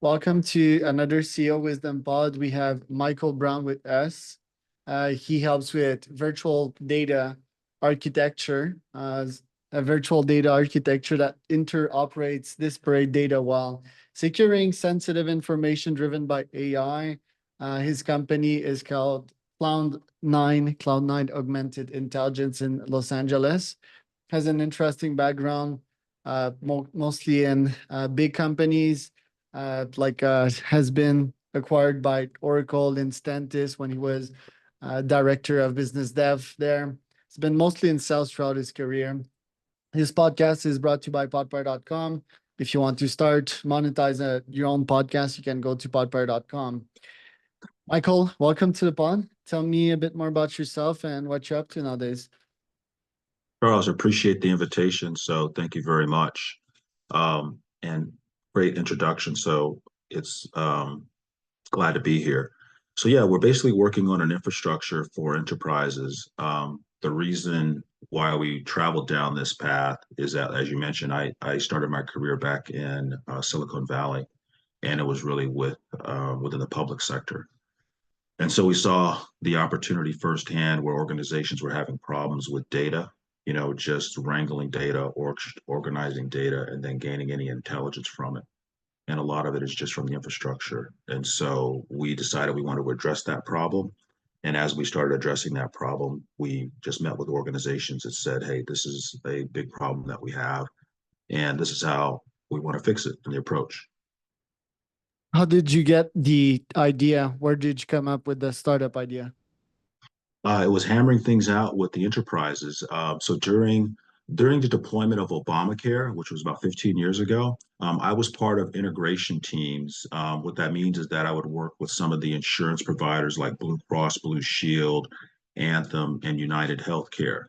Welcome to another CEO Wisdom Pod. We have Michael Brown with us. He helps with virtual data architecture, a virtual data architecture that interoperates disparate data while securing sensitive information driven by AI. His company is called CloudNine Augmented Intelligence in Los Angeles. Has an interesting background, mostly in big companies has been acquired by Oracle and Stentis when he was director of business dev there. He's been mostly in sales throughout his career. His podcast is brought to you by podpire.com. If you want to start monetize your own podcast, you can go to podpire.com. Michael, welcome to the pod. Tell me a bit more about yourself and what you're up to nowadays. Charles, appreciate the invitation. So thank you very much. And great introduction. So it's glad to be here. So yeah, we're basically working on an infrastructure for enterprises. The reason why we traveled down this path is that, as you mentioned, I started my career back in Silicon Valley, and it was really within the public sector. And so we saw the opportunity firsthand where organizations were having problems with data, just wrangling data or organizing data and then gaining any intelligence from it. And a lot of it is just from the infrastructure. And so we decided we wanted to address that problem. And as we started addressing that problem, we just met with organizations that said, hey, this is a big problem that we have, and this is how we want to fix it in the approach. How did you get the idea? Where did you come up with the startup idea? It was hammering things out with the enterprises. So during the deployment of Obamacare, which was about 15 years ago, I was part of integration teams. What that means is that I would work with some of the insurance providers like Blue Cross Blue Shield, Anthem, and United Healthcare.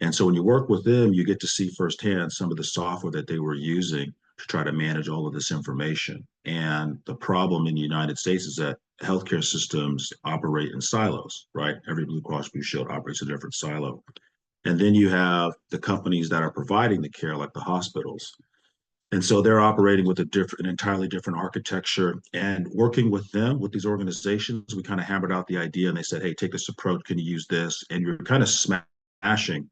And so when you work with them, you get to see firsthand some of the software that they were using to try to manage all of this information. And the problem in the United States is that healthcare systems operate in silos, right? Every Blue Cross Blue Shield operates in a different silo. And then you have the companies that are providing the care, like the hospitals. And so they're operating with an entirely different architecture. And working with them, with these organizations, we kind of hammered out the idea, and they said, hey, take this approach, can you use this? And you're kind of smashing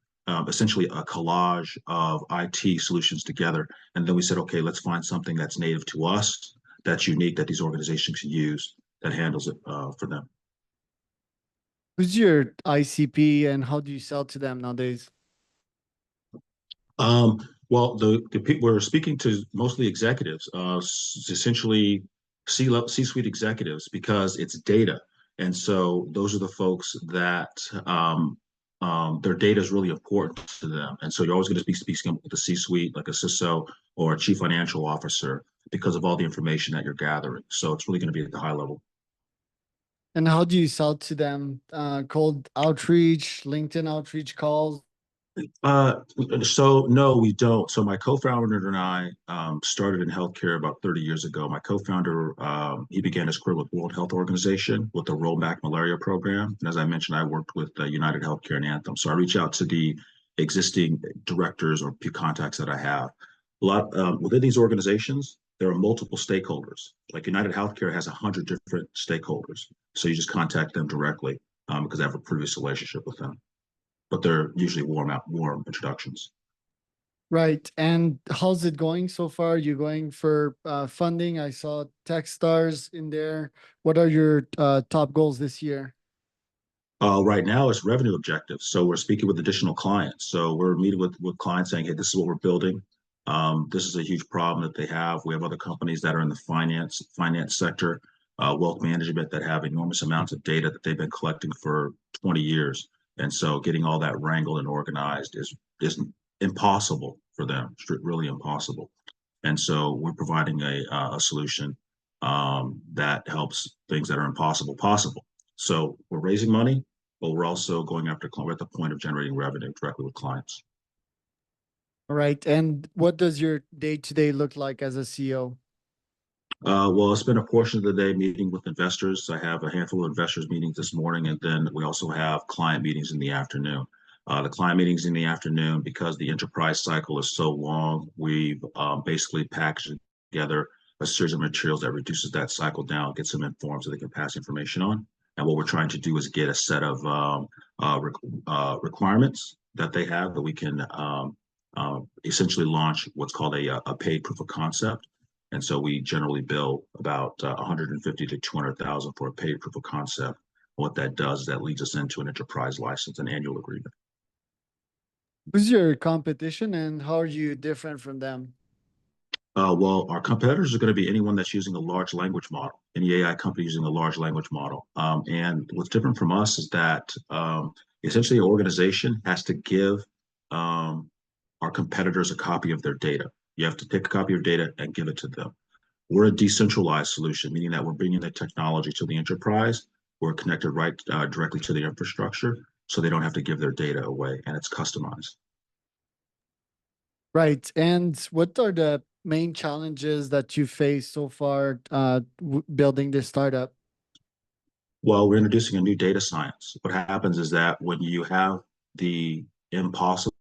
essentially a collage of IT solutions together. And then we said, okay, let's find something that's native to us, that's unique, that these organizations can use, that handles it for them. Who's your ICP and how do you sell to them nowadays? Well, the people we're speaking to mostly executives, essentially C-suite executives, because it's data, and so those are the folks that their data is really important to them, and so you're always going to be speaking with the C-suite, like a CISO or a chief financial officer, because of all the information that you're gathering. So it's really going to be at the high level. And how do you sell to them? Cold outreach, LinkedIn outreach calls? So no, we don't. So my co-founder and I started in healthcare about 30 years ago. My co-founder, he began his career with World Health Organization with the rollback malaria program. And as I mentioned, I worked with United Healthcare and Anthem. So I reach out to the existing directors or contacts that I have. A lot within these organizations, there are multiple stakeholders. Like United Healthcare has 100 different stakeholders. So you just contact them directly because I have a previous relationship with them, but they're usually warm introductions. Right. And how's it going so far? You're going for funding. I saw Techstars in there. What are your top goals this year? Right now, it's revenue objectives. So we're speaking with additional clients. So we're meeting with clients saying, hey, this is what we're building. This is a huge problem that they have. We have other companies that are in the finance sector, wealth management, that have enormous amounts of data that they've been collecting for 20 years. And so getting all that wrangled and organized is impossible for them, really impossible. And so we're providing a solution that helps things that are impossible possible. So we're raising money, but we're also going after, we're at the point of generating revenue directly with clients. All right. And what does your day-to-day look like as a CEO? Well, I spent a portion of the day meeting with investors. I have a handful of investors meetings this morning, and then we also have client meetings in the afternoon. The client meetings in the afternoon, because the enterprise cycle is so long, we've basically packaged together a series of materials that reduces that cycle down, gets them informed so they can pass information on. And what we're trying to do is get a set of requirements that they have that we can essentially launch what's called a paid proof of concept. And so we generally bill about 150 to 200,000 for a paid proof of concept. What that does is that leads us into an enterprise license, an annual agreement. Who's your competition and how are you different from them? Well, our competitors are going to be anyone that's using a large language model, any AI company using a large language model. And what's different from us is that essentially an organization has to give our competitors a copy of their data. You have to take a copy of data and give it to them. We're a decentralized solution, meaning that we're bringing the technology to the enterprise. We're connected right directly to the infrastructure, so they don't have to give their data away, and it's customized. Right. And what are the main challenges that you face so far building this startup? Well, we're introducing a new data science. What happens is that when you have the impossible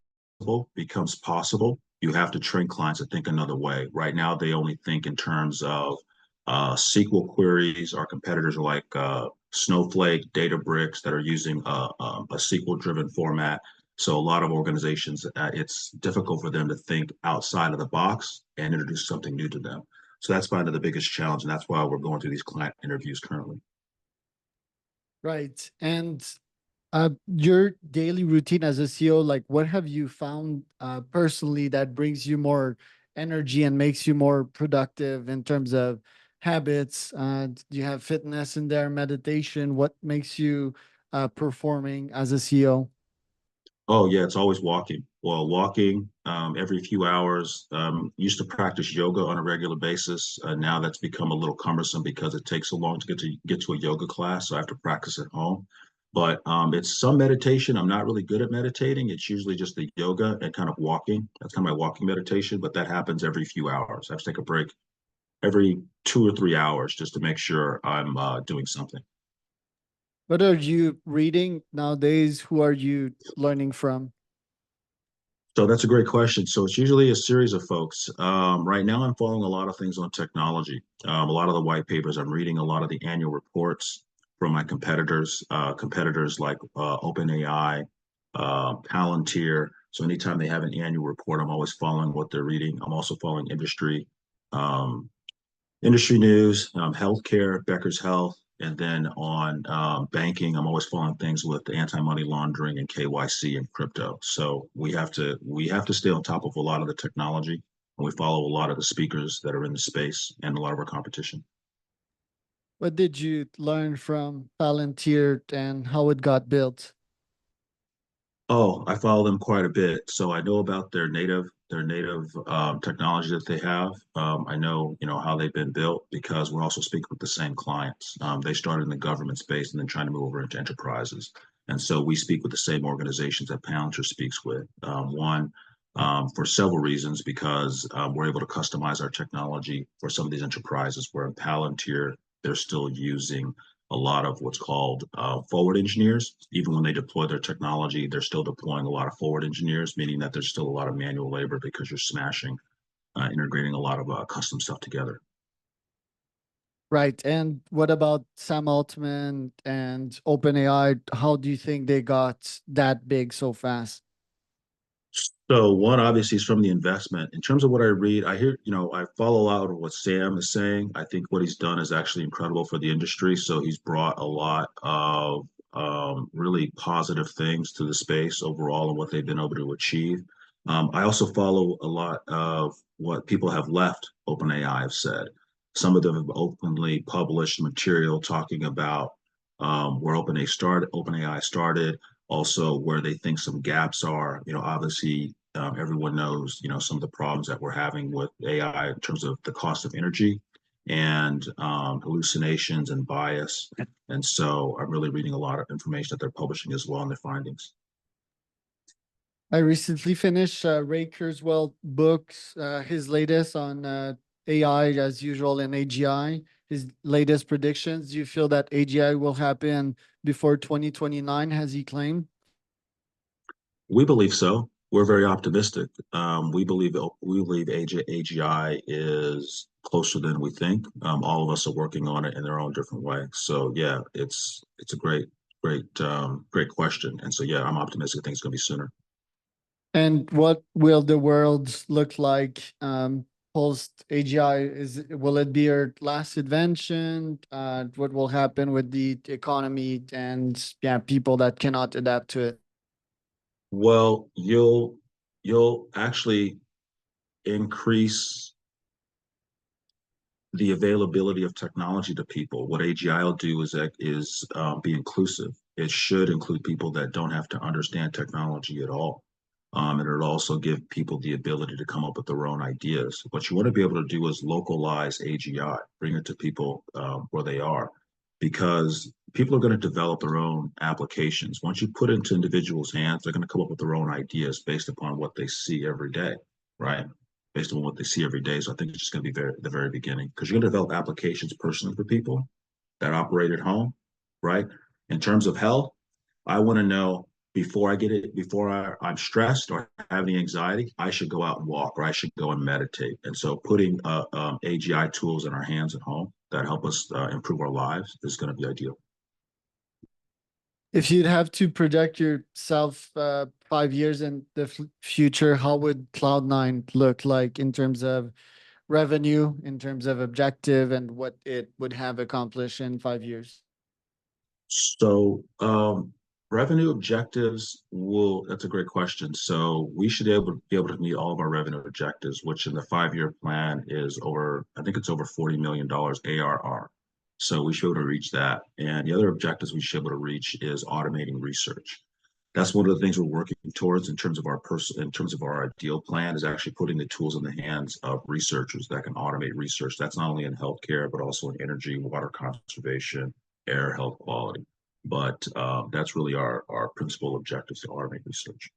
becomes possible, you have to train clients to think another way. Right now, they only think in terms of SQL queries. Our competitors are like Snowflake, Databricks that are using a SQL-driven format. So a lot of organizations, it's difficult for them to think outside of the box and introduce something new to them. So that's kind of the biggest challenge, and that's why we're going through these client interviews currently. Right. And your daily routine as a CEO, like what have you found personally that brings you more energy and makes you more productive in terms of habits? Do you have fitness in there, meditation? What makes you performing as a CEO? Oh yeah, it's always walking. Well, walking every few hours. Used to practice yoga on a regular basis. Now that's become a little cumbersome because it takes so long to get to a yoga class. So I have to practice at home. But it's some meditation. I'm not really good at meditating. It's usually just the yoga and kind of walking. That's kind of my walking meditation. But that happens every few hours. I have to take a break every 2 or 3 hours just to make sure I'm doing something. What are you reading nowadays? Who are you learning from? So that's a great question. So it's usually a series of folks. Right now, I'm following a lot of things on technology. A lot of the white papers. I'm reading a lot of the annual reports from my competitors. Competitors like OpenAI, Palantir. So anytime they have an annual report, I'm always following what they're reading. I'm also following um, industry news, healthcare, Becker's Health, and then on banking, I'm always following things with anti-money laundering and KYC and crypto. So we have to stay on top of a lot of the technology, and we follow a lot of the speakers that are in the space and a lot of our competition. What did you learn from Palantir and how it got built? Oh, I follow them quite a bit, so I know about their native technology that they have. I know how they've been built because we're also speaking with the same clients. They started in the government space and then trying to move over into enterprises, and so we speak with the same organizations that Palantir speaks with. One, for several reasons, because we're able to customize our technology for some of these enterprises. Where in Palantir, they're still using a lot of what's called forward engineers. Even when they deploy their technology, they're still deploying a lot of forward engineers, meaning that there's still a lot of manual labor because you're smashing, integrating a lot of custom stuff together. Right. And what about Sam Altman and OpenAI? How do you think they got that big so fast? So one obviously is from the investment. In terms of what I read, I hear, I follow out of what Sam is saying. I think what he's done is actually incredible for the industry. So he's brought a lot of really positive things to the space overall and what they've been able to achieve. I also follow a lot of what people have left OpenAI have said. Some of them have openly published material talking about where OpenAI started, also where they think some gaps are. Obviously, everyone knows, some of the problems that we're having with AI in terms of the cost of energy and hallucinations and bias. And so I'm really reading a lot of information that they're publishing as well in their findings. I recently finished Ray Kurzweil books, his latest on AI as usual and AGI, his latest predictions. Do you feel that AGI will happen before 2029, has he claimed? We believe so. We're very optimistic. We believe AGI is closer than we think. All of us are working on it in their own different way. So yeah, it's a great question. And so yeah, I'm optimistic things going to be sooner. And what will the world look like post AGI? Will it be our last invention? What will happen with the economy and yeah, people that cannot adapt to it? Well, you'll actually increase the availability of technology to people. What AGI will do is be inclusive. It should include people that don't have to understand technology at all. And it'll also give people the ability to come up with their own ideas. What you want to be able to do is localize AGI, bring it to people where they are, because people are going to develop their own applications. Once you put it into individuals' hands, they're going to come up with their own ideas based upon what they see every day, right? Based on what they see every day. So I think it's just going to be the very beginning because you're going to develop applications personally for people that operate at home, right? In terms of health, I want to know before I get it, before I'm stressed or have any anxiety, I should go out and walk or I should go and meditate. And so putting AGI tools in our hands at home that help us improve our lives is going to be ideal. If you'd have to project yourself 5 years in the future, how would Cloud9 look like in terms of revenue, in terms of objective, and what it would have accomplished in 5 years? So revenue objectives that's a great question. So we should be able to meet all of our revenue objectives, which in the 5-year plan is I think it's over $40 million ARR. So we should be able to reach that. And the other objectives we should be able to reach is automating research. That's one of the things we're working towards in terms of our ideal plan is actually putting the tools in the hands of researchers that can automate research. That's not only in healthcare, but also in energy, water conservation, air health quality. But that's really our principal objective to automate research.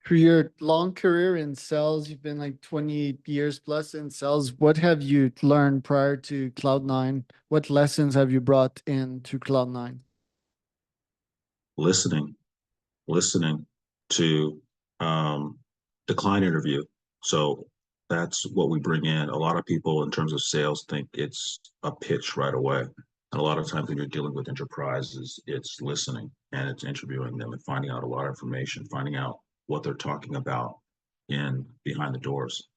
For your long career in sales, you've been like 20 years plus in sales. What have you learned prior to Cloud9? What lessons have you brought into Cloud9? Listening, listening to the client interview. So that's what we bring in. A lot of people in terms of sales think it's a pitch right away. And a lot of times when you're dealing with enterprises, it's listening and it's interviewing them and finding out a lot of information, finding out what they're talking about in behind the doors.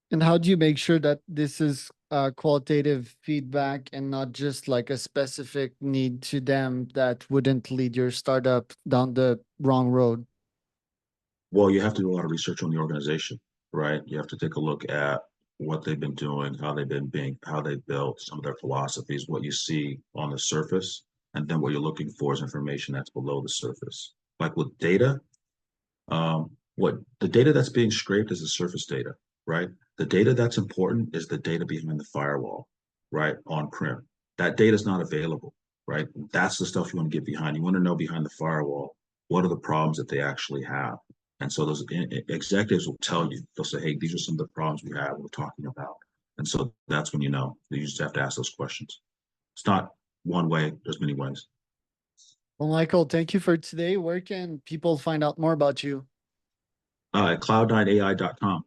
And how do you make sure that this is qualitative feedback and not just like a specific need to them that wouldn't lead your startup down the wrong road? Well, you have to do a lot of research on the organization, right? You have to take a look at what they've been doing, how they've built some of their philosophies, what you see on the surface, and then what you're looking for is information that's below the surface. Like with data, what the data that's being scraped is the surface data, right? The data that's important is the data behind the firewall, right? On-prem. That data is not available, right? That's the stuff you want to get behind. You want to know behind the firewall, what are the problems that they actually have? And so those executives will tell you, they'll say, hey, these are some of the problems we're talking about. And so that's when you know you just have to ask those questions. It's not one way, there's many ways. Well, Michael, thank you for today. Where can people find out more about you? At cloud9ai.com.